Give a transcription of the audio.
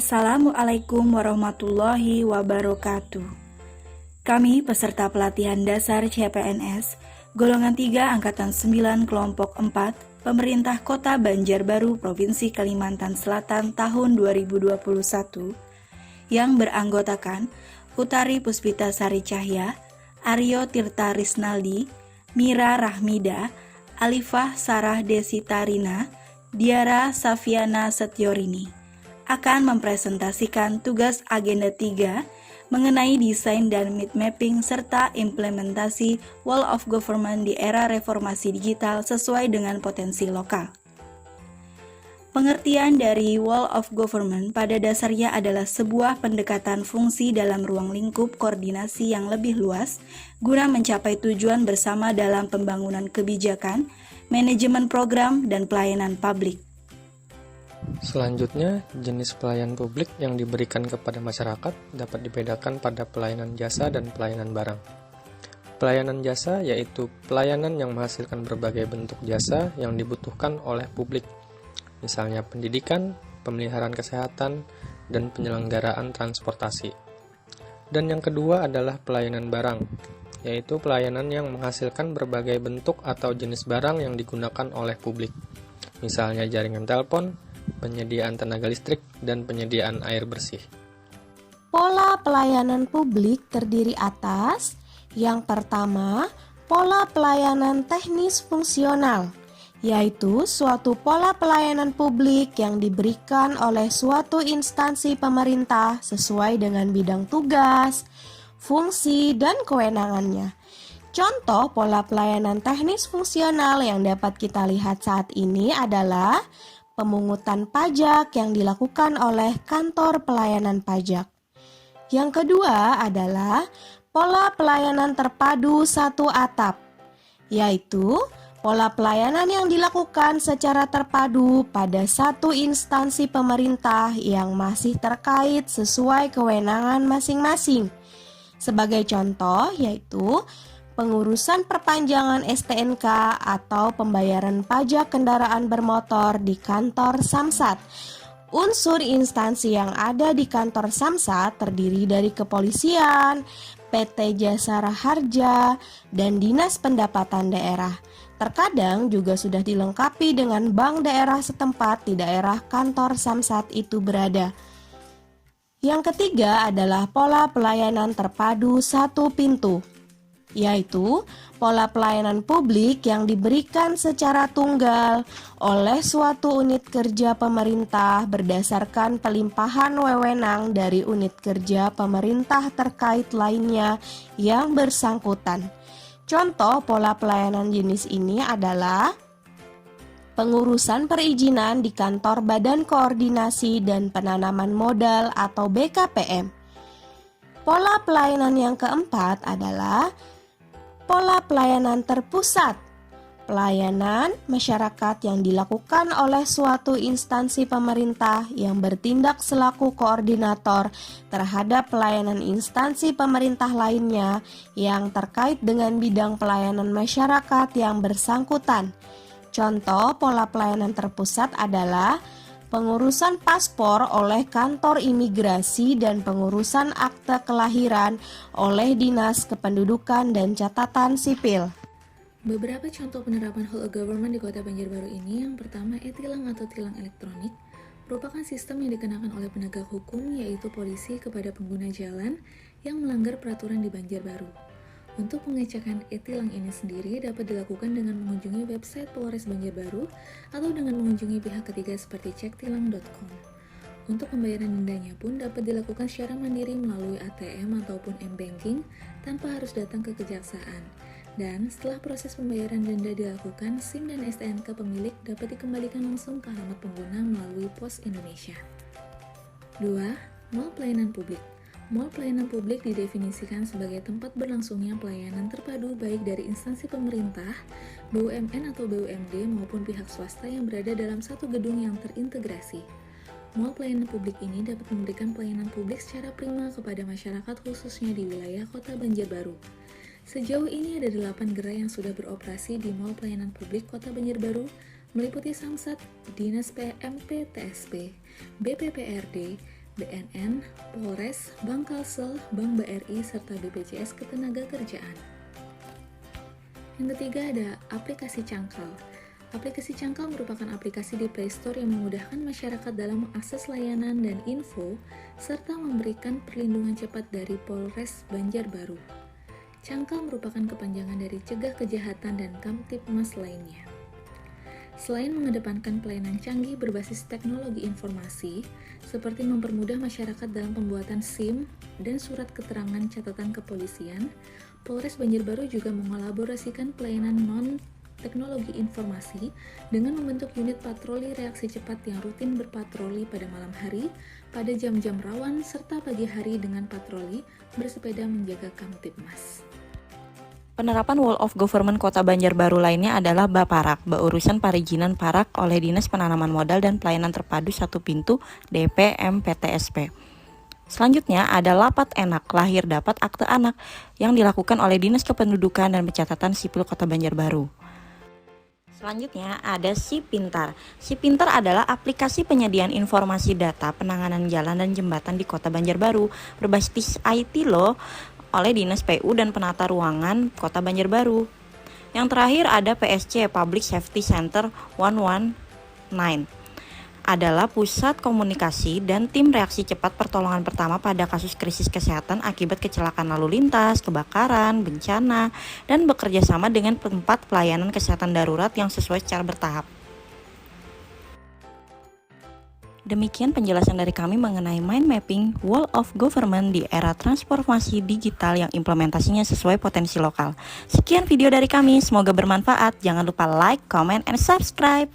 Assalamualaikum warahmatullahi wabarakatuh. Kami peserta pelatihan dasar CPNS golongan 3 angkatan 9 kelompok 4 Pemerintah Kota Banjarbaru Provinsi Kalimantan Selatan tahun 2021 yang beranggotakan Utari Puspita Sari Cahya, Aryo Tirta Risnaldi, Mira Rahmida, Alifah Sarah Desitarina, Diara Safiana Setiorini akan mempresentasikan tugas agenda 3 mengenai desain dan mind mapping serta implementasi Wall of Government di era reformasi digital sesuai dengan potensi lokal. Pengertian dari Wall of Government pada dasarnya adalah sebuah pendekatan fungsi dalam ruang lingkup koordinasi yang lebih luas guna mencapai tujuan bersama dalam pembangunan kebijakan, manajemen program, dan pelayanan publik. Selanjutnya, jenis pelayanan publik yang diberikan kepada masyarakat dapat dibedakan pada pelayanan jasa dan pelayanan barang. Pelayanan jasa yaitu pelayanan yang menghasilkan berbagai bentuk jasa yang dibutuhkan oleh publik, misalnya pendidikan, pemeliharaan kesehatan, dan penyelenggaraan transportasi. Dan yang kedua adalah pelayanan barang, yaitu pelayanan yang menghasilkan berbagai bentuk atau jenis barang yang digunakan oleh publik, misalnya jaringan telepon, penyediaan tenaga listrik, dan penyediaan air bersih. Pola pelayanan publik terdiri atas yang pertama, pola pelayanan teknis fungsional, yaitu suatu pola pelayanan publik yang diberikan oleh suatu instansi pemerintah sesuai dengan bidang tugas, fungsi, dan kewenangannya. Contoh pola pelayanan teknis fungsional yang dapat kita lihat saat ini adalah pemungutan pajak yang dilakukan oleh kantor pelayanan pajak. Yang kedua adalah pola pelayanan terpadu satu atap, yaitu pola pelayanan yang dilakukan secara terpadu pada satu instansi pemerintah yang masih terkait sesuai kewenangan masing-masing. Sebagai contoh yaitu pengurusan perpanjangan STNK atau pembayaran pajak kendaraan bermotor di kantor Samsat. Unsur instansi yang ada di kantor Samsat terdiri dari kepolisian, PT Jasara Harja, dan Dinas Pendapatan Daerah. Terkadang juga sudah dilengkapi dengan bank daerah setempat di daerah kantor Samsat itu berada. Yang ketiga adalah pola pelayanan terpadu satu pintu, yaitu pola pelayanan publik yang diberikan secara tunggal oleh suatu unit kerja pemerintah berdasarkan pelimpahan wewenang dari unit kerja pemerintah terkait lainnya yang bersangkutan. Contoh pola pelayanan jenis ini adalah pengurusan perizinan di kantor Badan Koordinasi dan Penanaman Modal atau BKPM. Pola pelayanan yang keempat adalah pola pelayanan terpusat, pelayanan masyarakat yang dilakukan oleh suatu instansi pemerintah yang bertindak selaku koordinator terhadap pelayanan instansi pemerintah lainnya yang terkait dengan bidang pelayanan masyarakat yang bersangkutan. Contoh pola pelayanan terpusat adalah pengurusan paspor oleh kantor imigrasi dan pengurusan akte kelahiran oleh Dinas Kependudukan dan Catatan Sipil. Beberapa contoh penerapan whole of government di Kota Banjarbaru ini, yang pertama e-tilang atau tilang elektronik, merupakan sistem yang dikenakan oleh penegak hukum yaitu polisi kepada pengguna jalan yang melanggar peraturan di Banjarbaru. Untuk pengecekan e-tilang ini sendiri dapat dilakukan dengan mengunjungi website Polres Banjarbaru atau dengan mengunjungi pihak ketiga seperti cektilang.com. Untuk pembayaran dendanya pun dapat dilakukan secara mandiri melalui ATM ataupun m-banking tanpa harus datang ke kejaksaan. Dan setelah proses pembayaran denda dilakukan, SIM dan STNK pemilik dapat dikembalikan langsung ke alamat pengguna melalui Pos Indonesia. 2. Mall pelayanan publik. Mall pelayanan publik didefinisikan sebagai tempat berlangsungnya pelayanan terpadu baik dari instansi pemerintah, BUMN atau BUMD maupun pihak swasta yang berada dalam satu gedung yang terintegrasi. Mall pelayanan publik ini dapat memberikan pelayanan publik secara prima kepada masyarakat khususnya di wilayah Kota Banjarbaru. Sejauh ini ada 8 gerai yang sudah beroperasi di Mall Pelayanan Publik Kota Banjarbaru, meliputi Samsat, Dinas PMP TSP, BPPRD, BNN, Polres, Bank Kalsel, Bank BRI, serta BPJS Ketenagakerjaan. Yang ketiga ada aplikasi Cangkal. Aplikasi Cangkal merupakan aplikasi di Play Store yang memudahkan masyarakat dalam mengakses layanan dan info, serta memberikan perlindungan cepat dari Polres Banjarbaru. Cangkal merupakan kepanjangan dari Cegah Kejahatan dan Kamtibmas lainnya. Selain mengedepankan pelayanan canggih berbasis teknologi informasi, seperti mempermudah masyarakat dalam pembuatan SIM dan surat keterangan catatan kepolisian, Polres Banjarbaru juga mengolaborasikan pelayanan non-teknologi informasi dengan membentuk unit patroli reaksi cepat yang rutin berpatroli pada malam hari, pada jam-jam rawan, serta pagi hari dengan patroli bersepeda menjaga Kamtibmas. Penerapan Wall of Government Kota Banjarbaru lainnya adalah Baparak, Baurusan Perizinan Parak oleh Dinas Penanaman Modal dan Pelayanan Terpadu Satu Pintu DPMPTSP. Selanjutnya ada Lapat Enak, lahir dapat akte anak yang dilakukan oleh Dinas Kependudukan dan Pencatatan Sipil Kota Banjarbaru. Selanjutnya ada Si Pintar. Si Pintar adalah aplikasi penyediaan informasi data penanganan jalan dan jembatan di Kota Banjarbaru berbasis IT loh, oleh Dinas PU dan Penata Ruangan Kota Banjarbaru. Yang terakhir ada PSC, Public Safety Center 119. Adalah pusat komunikasi dan tim reaksi cepat pertolongan pertama pada kasus krisis kesehatan akibat kecelakaan lalu lintas, kebakaran, bencana, dan bekerja sama dengan tempat pelayanan kesehatan darurat yang sesuai secara bertahap. Demikian penjelasan dari kami mengenai mind mapping Wall of Government di era transformasi digital yang implementasinya sesuai potensi lokal. Sekian video dari kami, semoga bermanfaat. Jangan lupa like, comment, and subscribe.